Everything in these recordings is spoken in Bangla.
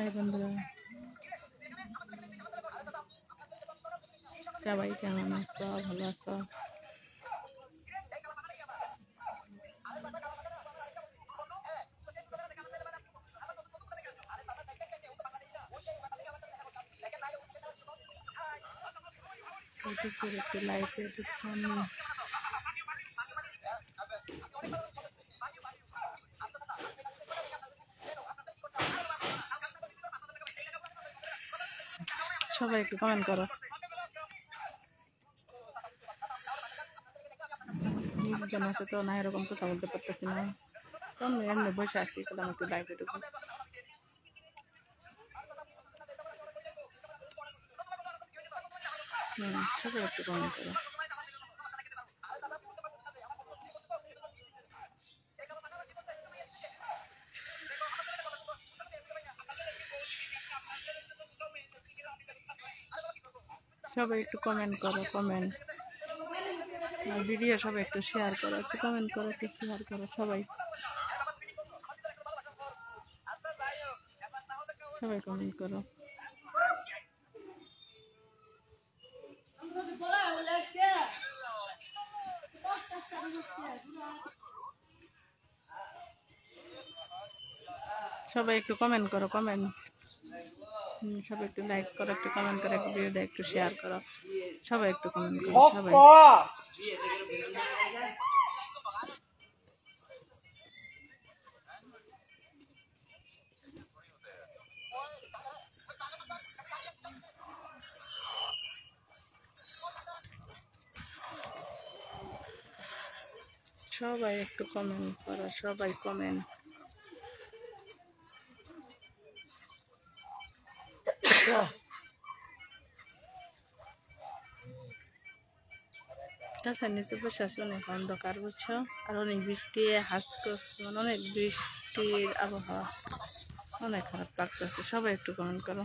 হাই বন্ধুরা, সবাই কেমন আছো? ভালো আছো? একটু লাইফে একটু সামনে সবাই একটু কমেন্ট করো। নির্জন আছে তো না, এরকম কথা বলতে পারতেছি না। তো এমনি বসে আছি, বললাম একটু লাইফে ঢুকবো। সবাই একটু কমেন্ট করো। সবাই একটু কমেন্ট করো, কমেন্ট ভিডিও সবাই একটু শেয়ার করো, একটু কমেন্ট করো, একটু শেয়ার করো। সবাই সবাই কমেন্ট করো। সবাই একটু কমেন্ট করো, কমেন্ট সবাই একটু লাইক করো, একটু কমেন্ট করো, একটু ভিডিওটা একটু শেয়ার করো। সবাই একটু কমেন্ট করো। সবাই সবাই একটু কমেন্ট করো, সবাই কমেন্ট। গাছের নিচে বসে আছে, অনেক অন্ধকার বুঝছো, আর অনেক বৃষ্টি হাসতেছে, মানে অনেক বৃষ্টির আবহাওয়া, অনেক খারাপ লাগতেছে। সবাই একটু কমেন্ট করো।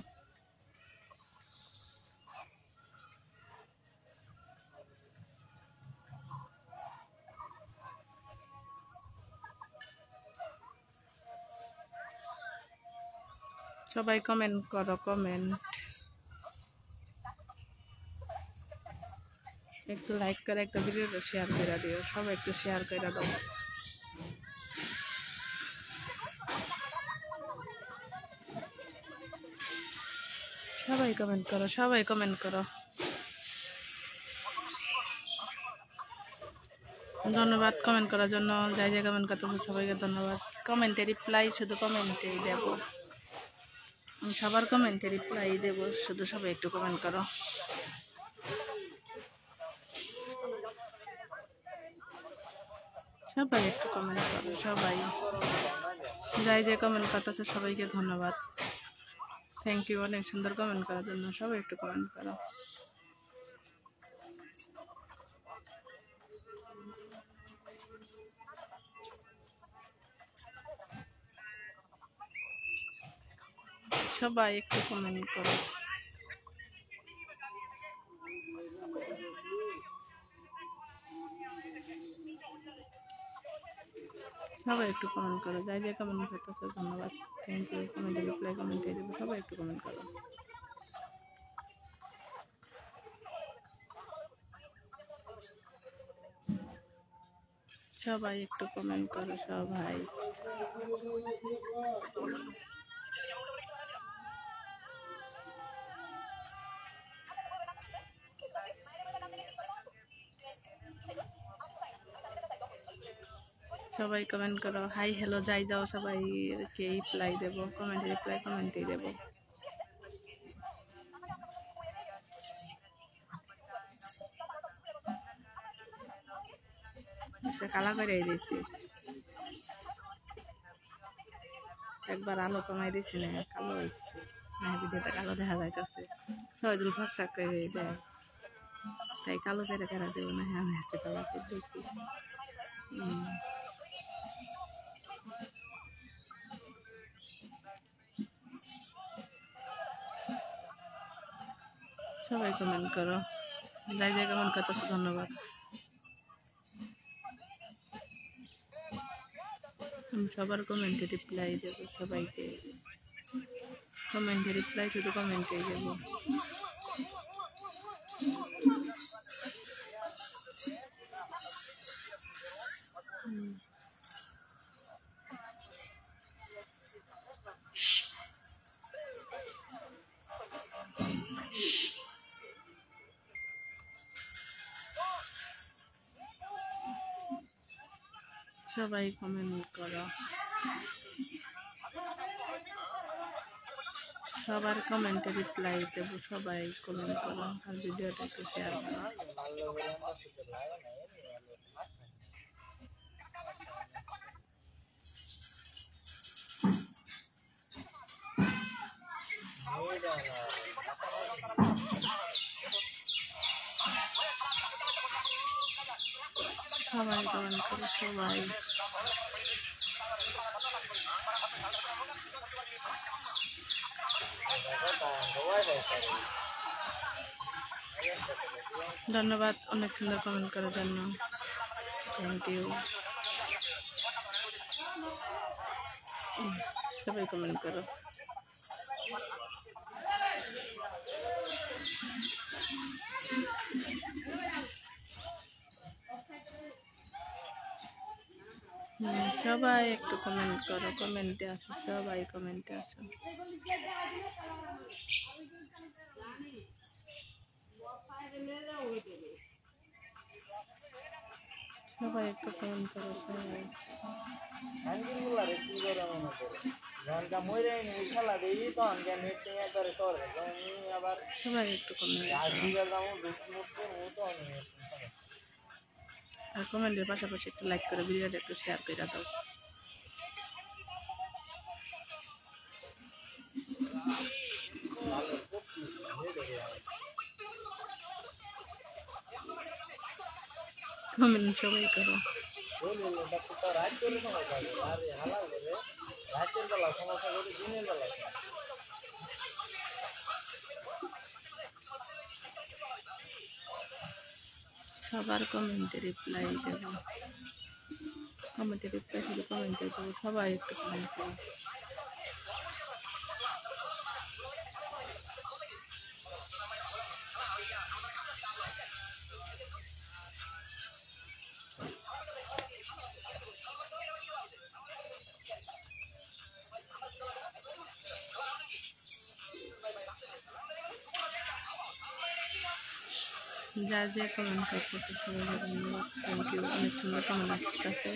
সবাই কমেন্ট করো, কমেন্ট একটু লাইক করে একটা ভিডিওটা শেয়ার করে দিও। সবাই একটু শেয়ার করে দাও। সবাই কমেন্ট করো, সবাই কমেন্ট করো। ধন্যবাদ কমেন্ট করার জন্য। যাই যাই কমেন্ট করতে সবাইকে ধন্যবাদ। কমেন্টে রিপ্লাই শুধু কমেন্টেই দেব, আমি সবার কমেন্টে রিপ্লাই দেব, শুধু সবাই একটু কমেন্ট করো। সবাই একটু কমেন্ট করো। সবাই যাই যে কমেন্ট করতেছে সবাইকে ধন্যবাদ, থ্যাংক ইউ অনেক সুন্দর কমেন্ট করার জন্য। সবাই একটু কমেন্ট করো। সবাই একটু কমেন্ট করো। সবাই একটু কমেন্ট করো। যাই যে কমেন্ট করতেছে ধন্যবাদ, থ্যাংক ইউ। কমেন্টে রিপ্লাই কমেন্টে দেবো। সবাই একটু কমেন্ট করো। সবাই একটু কমেন্ট করো। সবাই সবাই কমেন্ট করো। হাই হ্যালো যাই যাও, সবাইকে রিপ্লাই দেবো, কমেন্টে রিপ্লাই কমেন্টেই দেবো। কালা করে দিয়েছি, একবার আলো কমাই দিয়েছি না, কালো হয়েছে না, ভিডিওটা কালো দেখা যাইতেছে। সবাই দুল ফসা করে দেয়, তাই কালো করে কেরা দেবো না। আমি হাতে কালো করে দেখি। সবাই কমেন্ট করো। যাই যাই কমেন্ট করতেছে ধন্যবাদ। আমি সবার কমেন্টে রিপ্লাই দেবো সবাইকে। কমেন্টে রিপ্লাই শুধু কমেন্টেই দেবো। সবাই কমেন্ট করো, সবার কমেন্টে রিপ্লাই দেবো। সবাই কমেন্ট করো আর ভিডিওটা একটু শেয়ার করো। সবাই কমেন্ট করো, সবাই। ধন্যবাদ অনেক সুন্দর কমেন্ট করার জন্য, থ্যাংক ইউ। সবাই কমেন্ট করো। সবাই একটু কমেন্ট করো, কমেন্টে আসো, সবাই কমেন্টে আসো। সবাই একটু কমেন্ট করো, সবাই। সবাই একটু কমেন্ট আর কমেন্টের পাশাপাশি একটু লাইক করে ভিডিওটা একটু শেয়ার করে দাও। কমেন্ট সবাই করো। সবার কমেন্টে রিপ্লাই দেবো, কমেন্টে রিপ্লাই শুধু কমেন্টে দেবো। সবাই একটু কমেন্ট করো। যা যে কমেন্ট করতেছে সবাই ধন্যবাদ, থ্যাংক ইউ। অনেক সুন্দর কমেন্ট আসতেছে।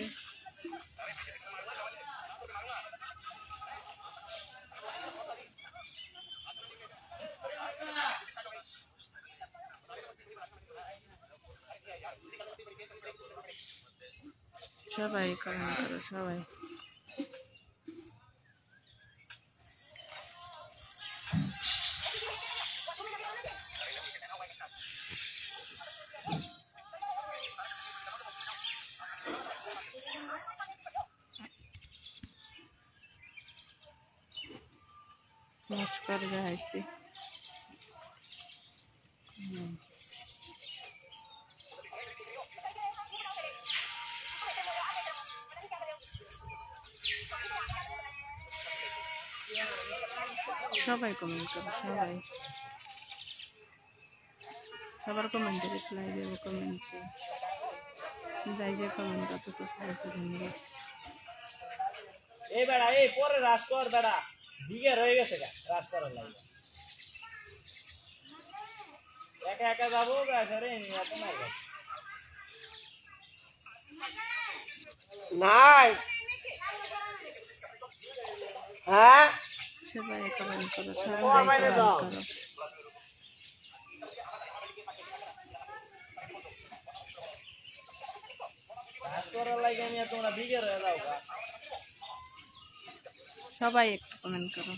সবাই কমেন্ট করো, সবাই। নমস্কার গাইছি। সবাই কমেন্ট করো, সবাই। সবার কমেন্টে রিপ্লাই দেবো, কমেন্টে যাই যে কমেন্ট করতেছে সবাইকে ধন্যবাদ। এই বেড়া এই পরে রাজ কর বেড়া দিকে রয়ে গেছে রাজ করার লাগে একা একা যাবো বেড়ারে এত নাই হ্যাঁ সবাই কমেন্ট করো, সবাই কমেন্ট করো। রাজ করার লাগে নিয়ে তোমরা দিকে রয়ে যাও সবাই একটু কমেন্ট করো।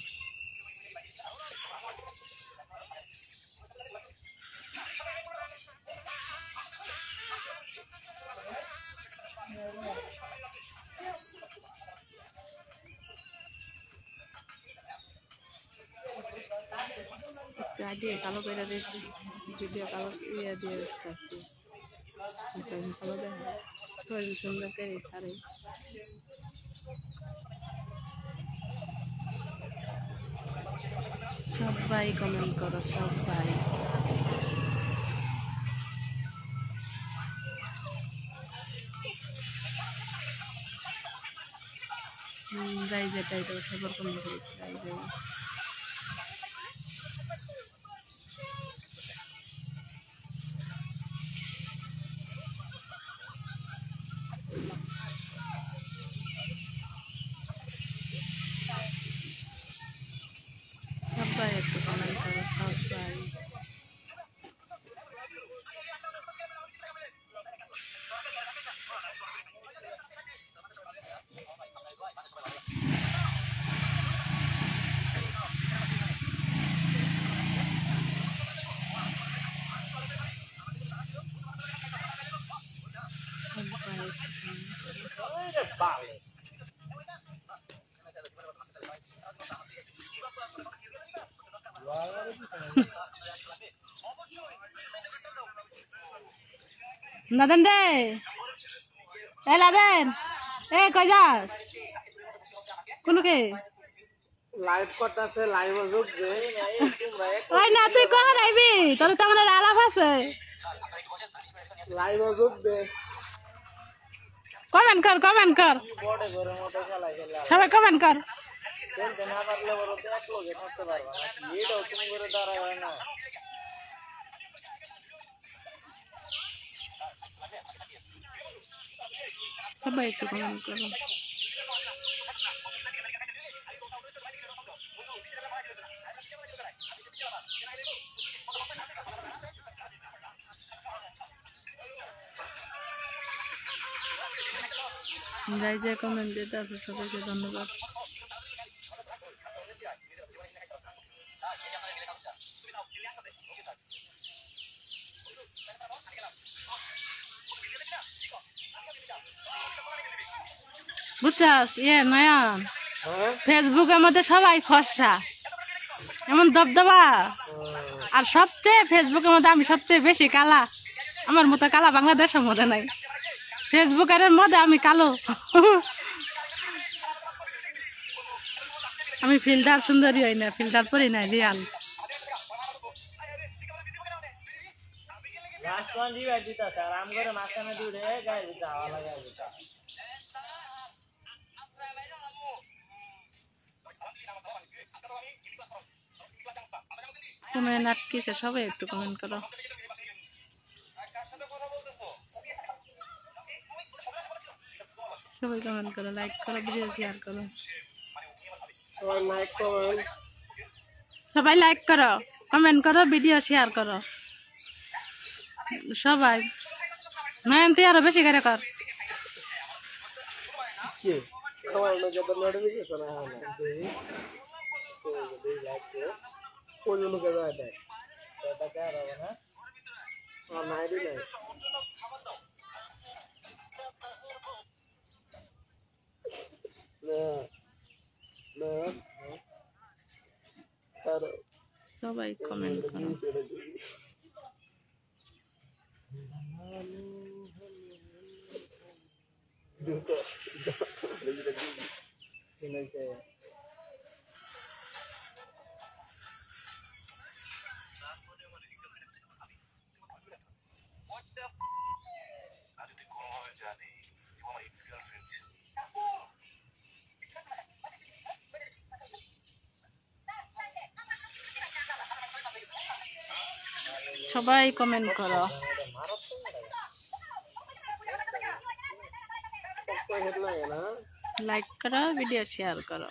দিয়ে কালো করে দিয়েছি, ভিডিও কালো ইয়ে দিয়ে দেখতেছি, কালো দেখা শরীর সুন্দর করে সারে। সবাই কমেন্ট করো সবাই। যাই যেটাই তো সবার কমেন্ট করি যাই যাই। সবাই একটু কমেন্ট করো সবাই। লাদেন দে এ লাদেন এ কই যাস কোনকে লাইভ করতেছে লাইভ যোগ দে ওই না তুই কহ আইবি তোর তো আমার আলাপ আছে লাইভ যোগ দে কমেন্ট কর বড় ঘরের মতো খেলা খেলা সবাই কমেন্ট কর খেলতে না পারলে বড় তো এক লোকে থাকতে পারবা না এটাও তুমি করে দাঁড়ায় হয় না সবাই একটু কমেন্ট করো। যাই যে কমেন্ট দিতে আছে সবাইকে ধন্যবাদ। বুঝছাস নয়ন ফেসবুকের মধ্যে সবাই ফর্সা এমন দবদবা আর সবচেয়ে ফেসবুকের মধ্যে আমি সবচেয়ে বেশি কালা। আমার মতো কালা বাংলাদেশের মধ্যে নাই, ফেসবুকের মধ্যে আমি কালো। আমি ফিল্টার সুন্দরী হই না, ফিল্টার পরি না, রিয়াল। কমেন্ট আটকেছে, সবাই একটু কমেন্ট করো। সবাই কমেন্ট করো, লাইক করো, ভিডিও শেয়ার করো। সবাই লাইক করো, কমেন্ট করো, ভিডিও শেয়ার করো সবাই। নয়ন তুই আরো বেশি করে কর। সবাই কমেন্ট করো। সবাই কমেন্ট করো, লাইক করো, ভিডিও শেয়ার করো।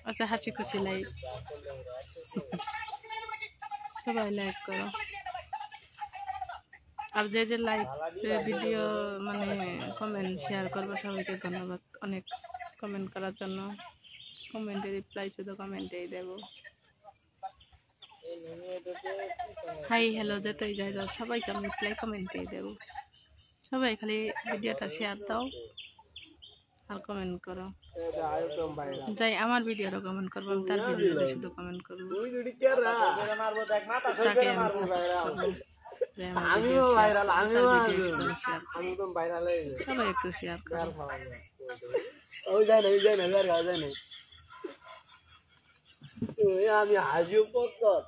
আচ্ছা, হাসি খুশি লাইক সবাই লাইক করো। আর যে যে লাইক ভিডিও মানে কমেন্ট শেয়ার করবো সবাইকে ধন্যবাদ অনেক কমেন্ট করার জন্য। কমেন্টে রিপ্লাই শুধু কমেন্টেই দেব। হাই হ্যালো যেতেই যাই সবাইকে আমি রিপ্লাই কমেন্টেই দেব। সবাই খালি ভিডিওটা শেয়ার দাও আর কমেন্ট করো। যাই আমার ভিডিওটা কমেন্ট করবো, আমি তার ভিডিওটা শুধু কমেন্ট করবো। সবাই একটু শেয়ার করো। আমি হাজিও পকর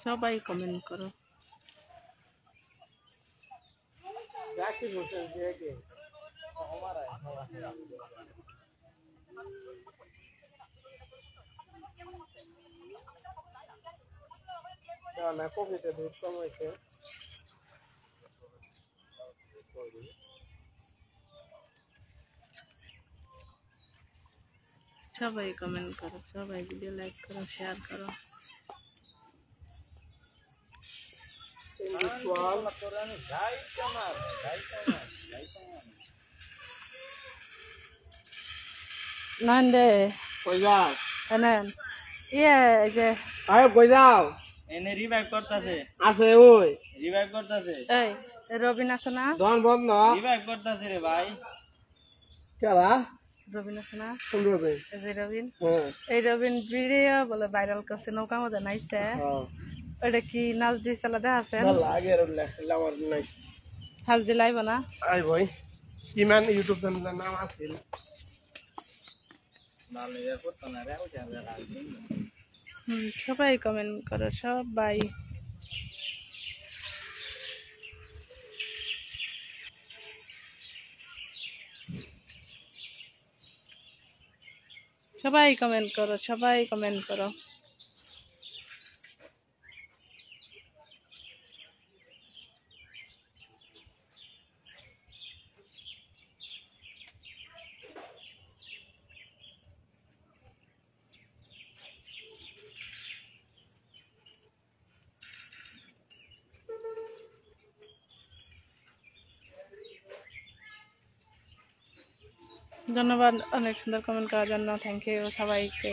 সবাই কমেন্ট করো। জাকির হোসেন কে না কপিতে দুধ কম হয়েছে সবাই কমেন্ট করো, সবাই ভিডিও লাইক করো, শেয়ার করো। নন্দে কই যাও এনে ইয়ে যে আয় কই যাও এনে রিভাইভ করতেছে আছে ওই রিভাইভ করতেছে এই রবিন আছে না? দোকান বন্ধ রিভাইভ করতেছে রে ভাই কেলা রবিন আছে না? কোন রবে এই যে রবিন, হ্যাঁ এই রবিন ভিডিও বলে ভাইরাল করছে, নৌকা মধ্যে নাইছে। ওটা কি নাচ দিয়েছিল দেখা আছে? ভালো লাগে আমার নাই হাল দিলাইব না? আই ভাই কিমান ইউটিউব চ্যানেলের নাম আছিল নালে এ করতে না রে ওটা সবাই কমেন্ট করো, সবাই। সবাই কমেন্ট করো, সবাই কমেন্ট করো। ধন্যবাদ অনেক সুন্দর কমেন্ট করার জন্য, থ্যাংক ইউ সবাইকে।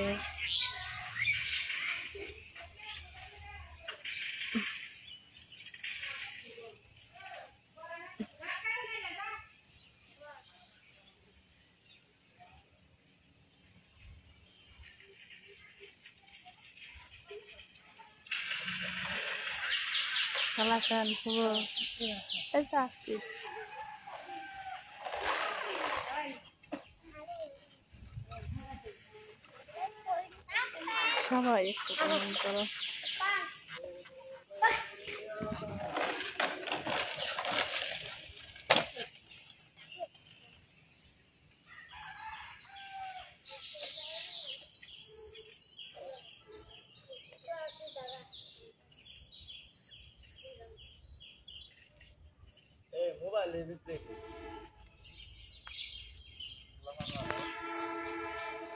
খালাসান শুভ এই তো আসছি। সবাই একটু কমেন্ট করো। এই মোবাইলের ভিতরে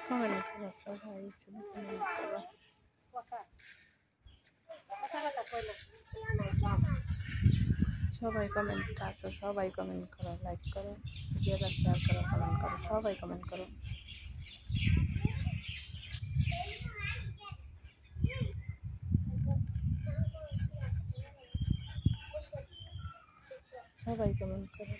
কমেন্ট করো, সবাই শুধু কমেন্ট করো। সবাই কমেন্ট আসো, সবাই কমেন্ট করো, লাইক করো, ভিডিওটা শেয়ার করো, কমেন্ট করো, সবাই কমেন্ট করো। সবাই কমেন্ট করো।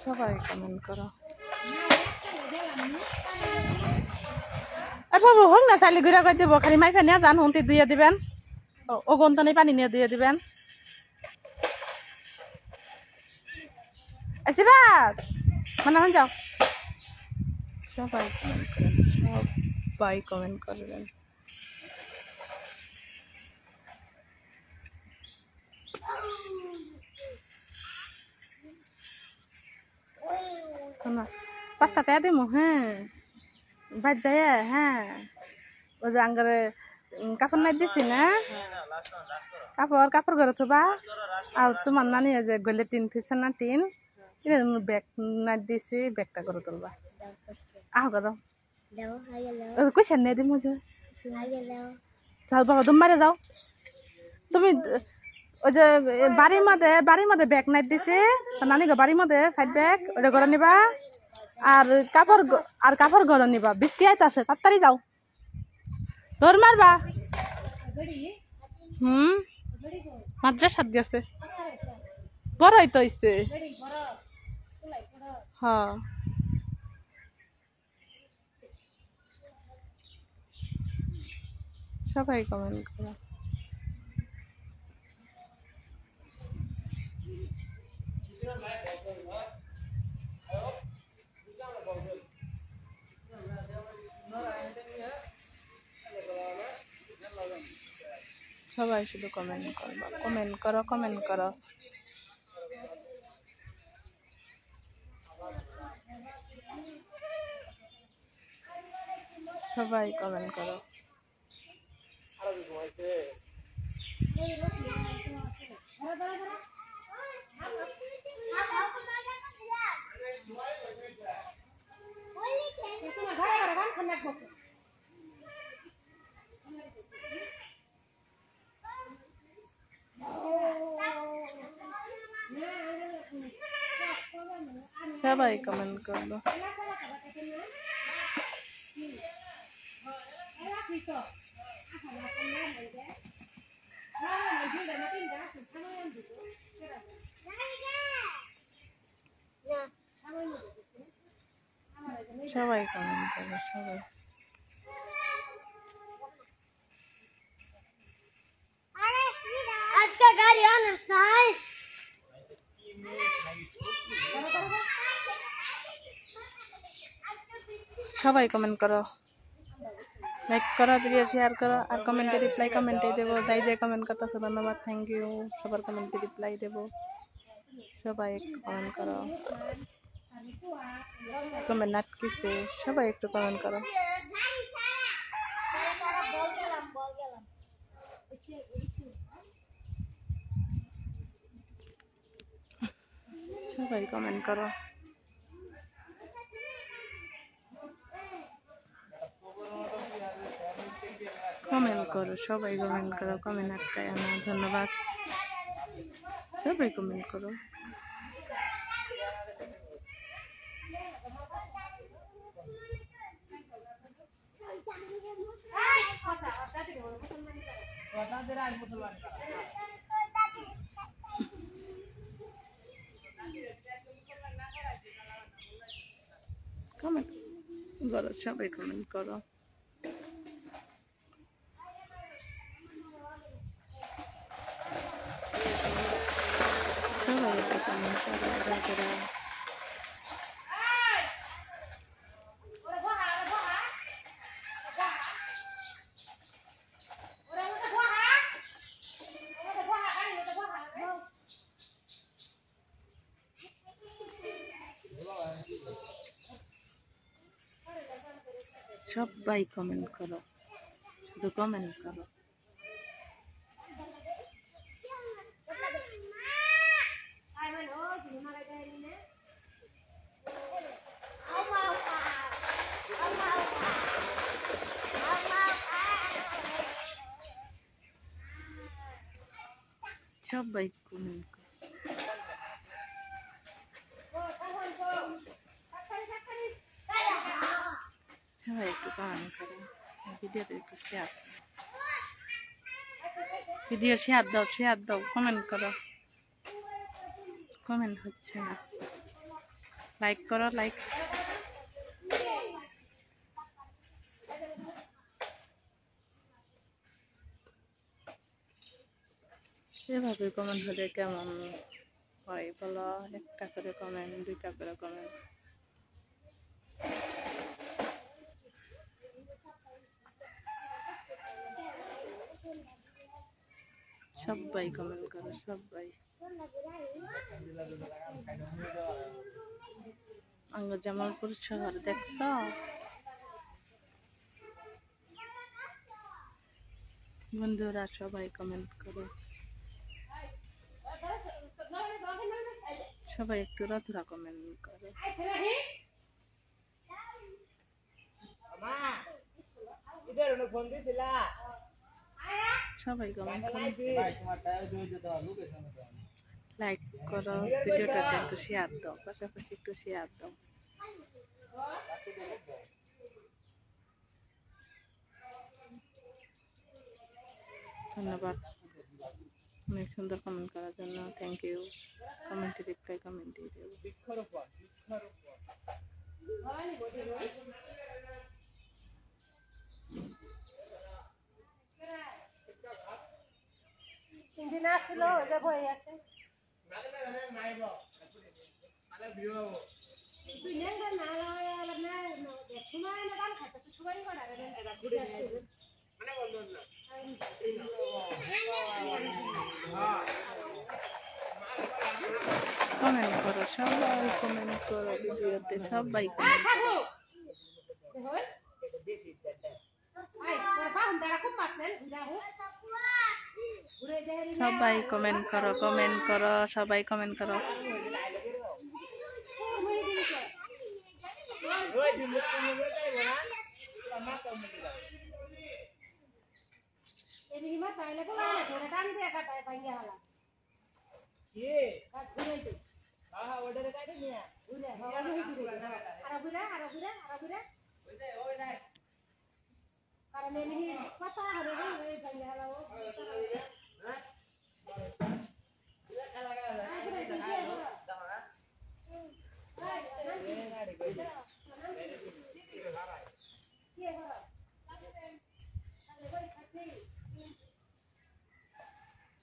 সবাই কমেন্ট করো। বাবু হোক না চাইলে ঘুরা করে দিব, খালি মাইফা নিয়ে যান, হুন্তি দিয়ে দিবেন, ও গন্তনে পানি নিয়ে দিয়ে দিবেন। আশীর্বাদ মানে হন যাও। সবাই কমেন্ট করেন, সবাই কমেন্ট করবেন। পাঁচটা টাকা দিব, হ্যাঁ বাদ যায়, হ্যাঁ ওই যে আঙ্গারে কাপড় নাই দিছি না, কাপড় কাপড় ঘরে থবা। আর তোমার নানি যে গলে টিন ফিসে না টিন ব্যাগ নাই দিছি, ব্যাগটা করে তুলবা। আহ গো কইসা নিয়ে দিম, যাও বাবা তুমি মারে যাও। তুমি ওই যে বাড়ির মধ্যে ব্যাগ নাই দিছে নানি গো বাড়ির মধ্যে সাইড ব্যাগ ওটা ঘরে নিবা আর কাপড় ঘরে নিবা বৃষ্টি আইতাছে তাড়াতাড়ি যাও তোর মারবা মাদ্রাসাত গেছে বড় হইতে হইছে হ্যাঁ সবাই কমেন্ট করো সবাই শুধু কমেন্ট করবা কমেন্ট করো সবাই কমেন্ট করো সবাই কমেন্ট করলো সবাই কমেন্ট করো সবাই আজকে গাড়ি আনস নাই সবাই কমেন্ট করো লাইক করো ভিডিও শেয়ার করো আর কমেন্টে রিপ্লাই কমেন্টে দেবো যাই যাই কমেন্ট করতেছো ধন্যবাদ থ্যাংক ইউ সবার কমেন্টে রিপ্লাই দেবো সবাই একটু কমেন্ট করো কমেন্ট আটকিছে সবাই একটু কমেন্ট করো সবাই কমেন্ট করো সবাই কমেন্ট করো কমেন্ট আটকায় না ধন্যবাদ সবাই কমেন্ট করো কমেন্ট করো সবাই কমেন্ট করো সবাই একটু কমেন্ট করো সবাই কমেন্ট করো শুধু কমেন্ট করো সবাই কমেন্ট করো সবাই একটু কমেন্ট করো ভিডিওতে একটু শেয়ার দাও কমেন্ট করো কমেন্ট হচ্ছে না লাইক করো লাইক এভাবে কমেন্ট হলে কেমন হয় বলো একটা করে কমেন্ট দুইটা করে কমেন্ট সবাই কমেন্ট করো সবাই জামালপুর শহর দেখছ বন্ধুরা সবাই কমেন্ট করো সবাই একটু রাতুরা কমেন্ট করো সবাই কমেন্ট করো, ভাই তোমার টায়ার দিয়ে দিতে হবে লোকেশন দাও লাইক করো, ভিডিওটা একটু শেয়ার দাও, পাশাপাশি একটু শেয়ার দাও। ধন্যবাদ অনেক সুন্দর কমেন্ট করার জন্য, থ্যাংক ইউ। কমেন্টে রিপ্লাই কমেন্ট দিয়ে দেবো। বৃক্ষরোপণ তিনদিন আসছিল ওই যে বই আছে তুই নেঙ্গা না আবার না সময় না গান খাতে সবাই করা মানে বন্ধ না কমেন্ট করো, সবাই কমেন্ট করো, ভিডিওতে সবাই কমেন্ট করো। সবাই কমেন্ট করো, কমেন্ট করো, সবাই কমেন্ট করো।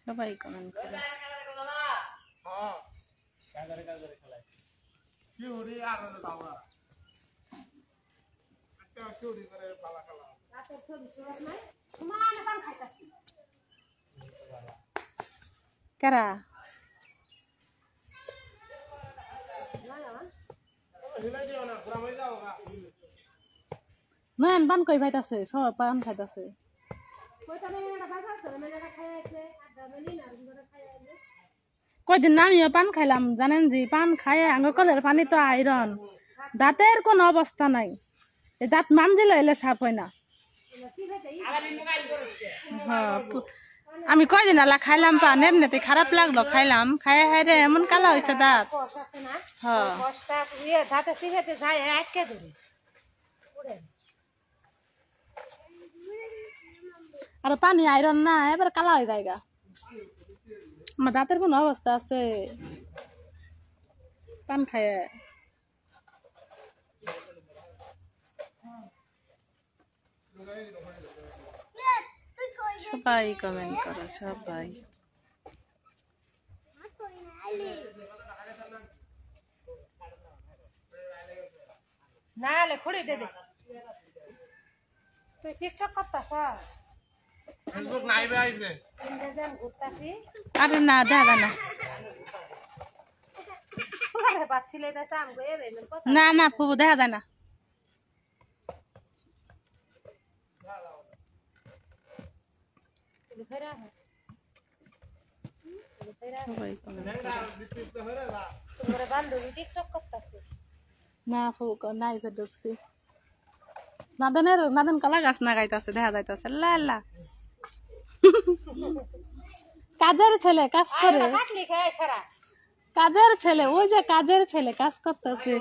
সবাই কমেন্ট করো। কারা মান পান কই ভাইতাছে, সব পান খাইতাছে। কয়দিন না আমিও পান খাইলাম, জানেন জি, পান খাই আঙ্গ কলের পানি তো আয়রন, দাঁতের কোনো অবস্থা নাই, এই দাঁত মানজিলে এলে সাফ হয় না। আমি কয়দিন আলা খাইলাম পান, এমনিতে খারাপ লাগলো, খাইলাম, খাই খাই রে এমন কালা হয়েছে দাঁত। আর পানি আয়রন না, এবার কালা হয়ে যায়। আমার দাঁতের কোন অবস্থা আছে পান খায়। সবাই কমেন্ট করো, সবাই। না লে খুঁড়ি দে দে তুই টিকটক করতাছ ফেসবুক নাই বে আইছে ইন্দ্রজান ঘুরতাছি আরে না দেখা না আরে বাচ্চিলে দাস আম গয়ে বেন কত না না ফুবু দেখা যায় না। দিখরা সবাই কমেন্ট করো। তোমরা বান্ধবী টিকটক করতাছ না ফুবু নাই ফের ঢুকছি। নাদেন কলা গাছ না গাইতাছে, দেখা যাইতাছে লালা। কাজের ছেলে কাজ করে, কাজের ছেলে, ওই যে কাজের ছেলে কাজ করতেছে।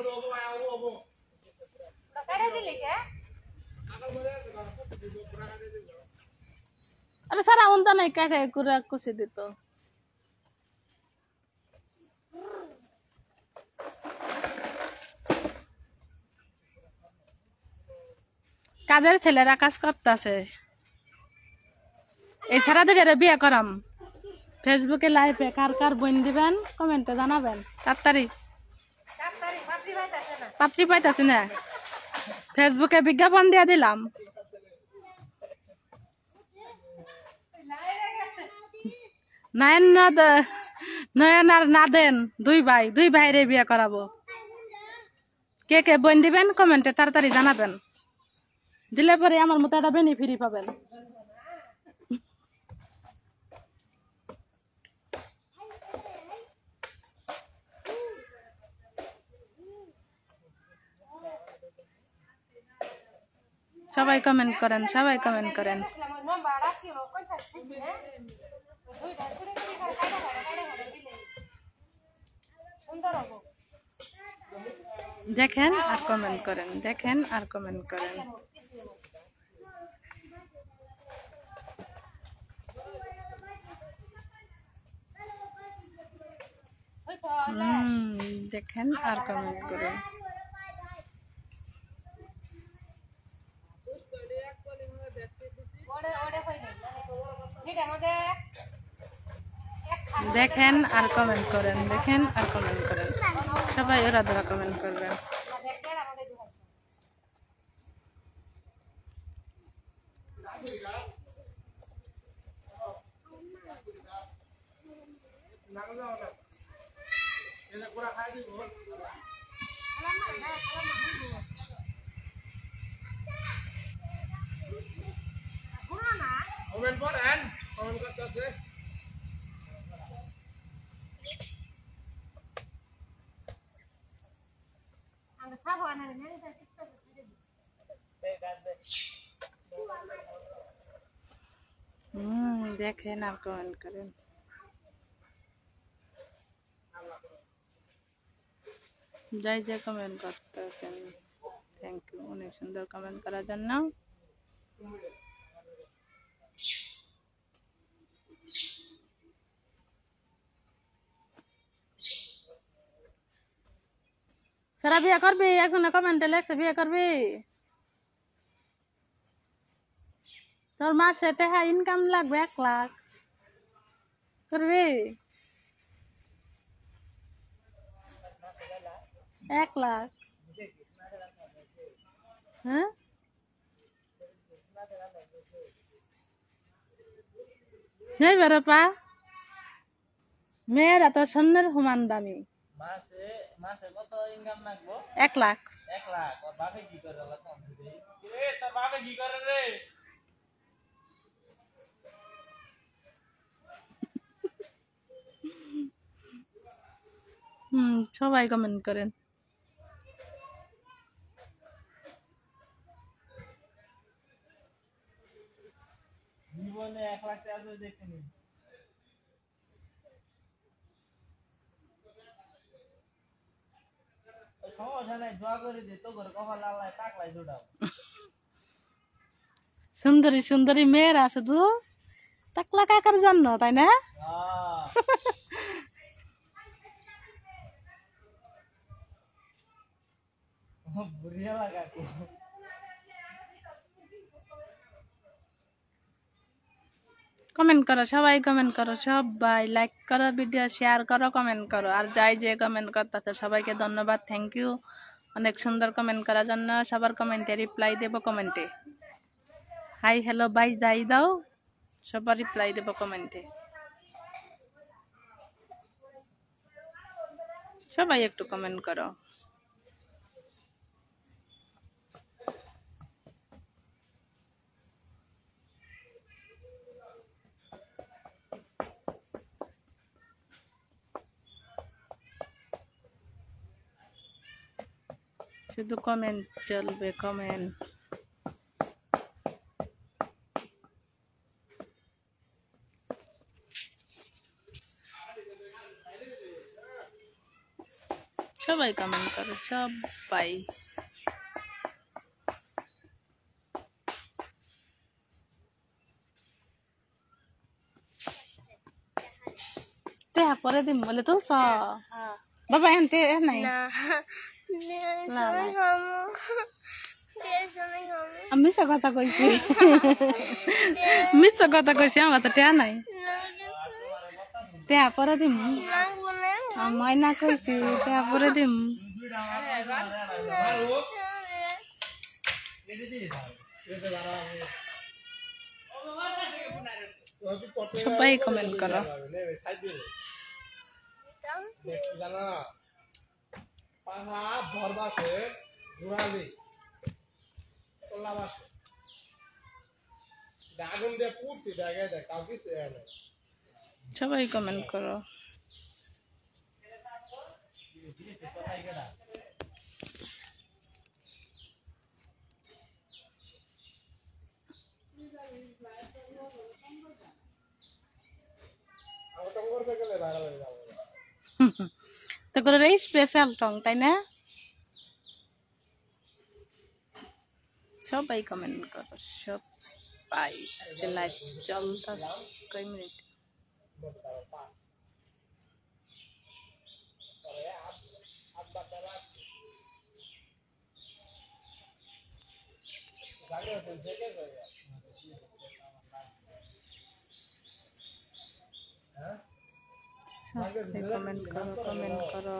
আরে সারা উনতা নাই কাকে করে কুচি দিত। কাজের ছেলেরা কাজ করতেছে। এই সারা দুটারে বিয়ে করাম। ফেসবুকে লাইভে কার কার বোন দিবেন কমেন্টে জানাবেন। তাড়াতাড়ি পাত্রী পাইতাছি না, ফেসবুকে বিজ্ঞাপন দিয়ে দিলাম। নয়ন আর নাদেন দুই ভাইরে বিয়ে করাবো। কে কে বোন দিবেন কমেন্টে তাড়াতাড়ি জানাবেন, দিলে পরে আমার মতো একটা বেনিফিট পাবেন। সবাই কমেন্ট করেন, সবাই কমেন্ট করেন। 50 দিছি না দুইটা কুড়ি কুড়ি করে কাটা দিলে সুন্দর হবে দেখেন আর কমেন্ট করেন, দেখেন আর কমেন্ট করেন। দেখেন আর কমেন্ট করেন। দেখেন আর কমেন্ট করেন, দেখেন আর কমেন্ট করেন। সবাই ওরা ধরা কমেন্ট করবেন। কমেন্ট করেন, কমেন্ট করতেছে। দেখেন আর কমেন্ট করেন। যাই যে কমেন্ট করতেছেন, থ্যাংক ইউ অনেক সুন্দর কমেন্ট করার জন্য। সারা বিয়ে করবি? একজনে কমেন্টে লেখছে বিয়ে করবি? তোর মাসে টাকা ইনকাম লাগবে 1 লাখ, করবি? 1 লাখ? হ্যাঁ, নেই বেরোপা। মেয়েরা তো স্বর্ণের সমান দামি। মাসে মাসে কত ইনকাম লাগবো? 1 লাখ। 1 লাখ। ওর বাপে কি করে? আল্লাহ কম দিবে। এ তোর বাপে কি করে রে? সবাই কমেন্ট করেন। জীবনে 1 লাখ টাকা তো দেখিনি। সমস্যা নাই, দোয়া করে দে তো ঘরে কপাল আল্লাহ টাকলাই জোড়াও। সুন্দরী সুন্দরী মেয়েরা শুধু টাকলা কাকার জন্য, তাই না? বুড়িয়া লাগা কমেন্ট করো, সবাই কমেন্ট করো, সবাই লাইক করো, ভিডিও শেয়ার করো, কমেন্ট করো। আর যাই যে কমেন্ট করতেছে সবাইকে ধন্যবাদ, থ্যাংক ইউ অনেক সুন্দর কমেন্ট করার জন্য। সবার কমেন্টে রিপ্লাই দেব কমেন্টে। হাই হ্যালো বাই যাই দাও, সবার রিপ্লাই দেব কমেন্টে। সবাই একটু কমেন্ট করো। শুধু কমেন্ট চলবে, কমেন্ট। সবাই কমেন্ট করো, সবাই। পরে দিম বলে তো বাবা এনতে নাই মিশা কথা কইছি, মিশা কথা কইছি, আমার তো টেয়া নাই। টেয়া পরে দিম, ময়না কইছি টেয়া পরে দিম। সবাই কমেন্ট করো। সবাই কমেন্ট করো। তো করে রে স্পেশাল টং তাই না? সবাই কমেন্ট করো, সবাই। আজকে লাইভ চলতেছে কয় মিনিট? কমেন্ট করো, কমেন্ট করো।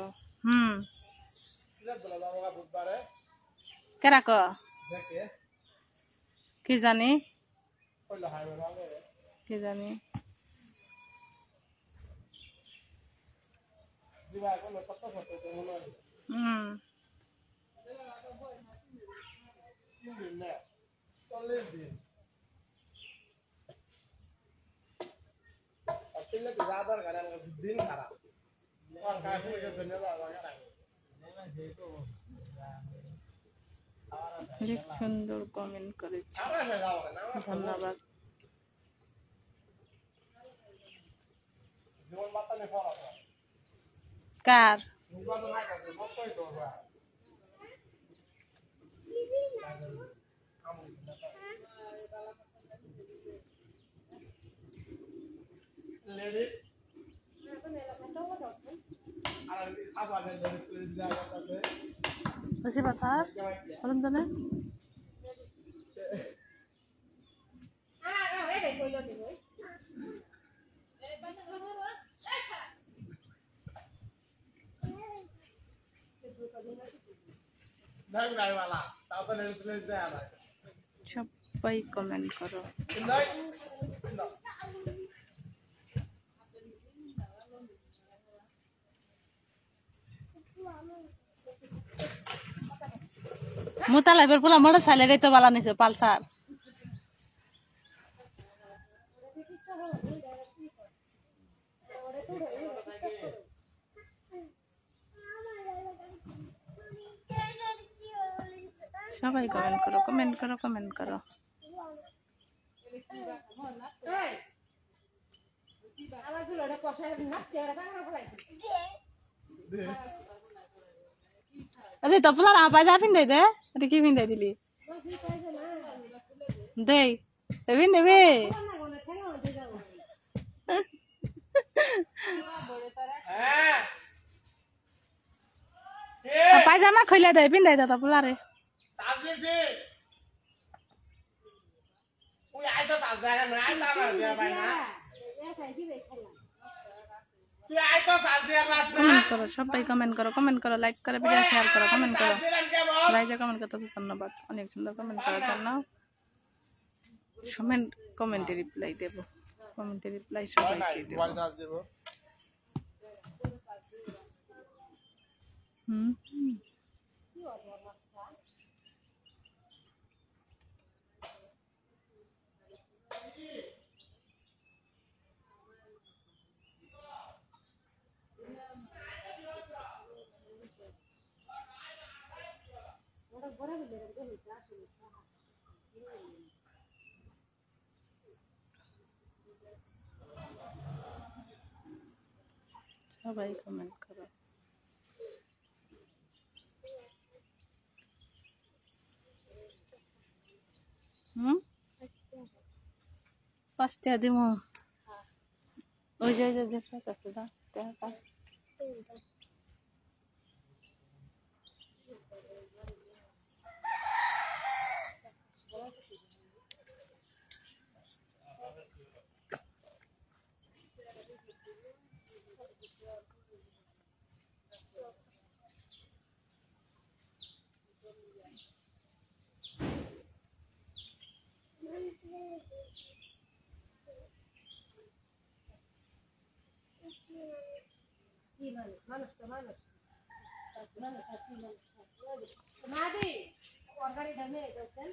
কেরা ক কি জানি, কি জানি। অনেক সুন্দর কমেন্ট করেছে, ধন্যবাদ। কার বেশি কথা বলুন তো না। সবাই কমেন্ট করো। মোতা লাইবের পোলা মোটর সাইলের তো বালা নিছে পালসার। সবাই কমেন্ট করো, কমেন্ট করো, কমেন্ট করো। আরে তো পোলার আবা যা পিন্দাই দে, এটা কি পিন্দাই দিলি দেই দেবিন দেবে। পায়জামা খইলা দেয় পিন্দাই দে তো পোলারে। কমেন্ট করো, সবাই কমেন্ট করো, কমেন্ট করো, লাইক করো, ভিডিও শেয়ার করো, কমেন্ট করো। ভাইজা কমেন্ট করতে ধন্যবাদ, অনেক সুন্দর কমেন্ট করার জন্য। কমেন্টে রিপ্লাই দেব, কমেন্টে রিপ্লাই সবাইকে দেব। সবাই কমেন্ট করো। পাঁচটা দিব ওই যে দেখতে চাচ্ছি না। মানুষ তো মানুষ মানুষ আর কি মানুষ মাদি ওর গাড়িটা নিয়ে গেছেন।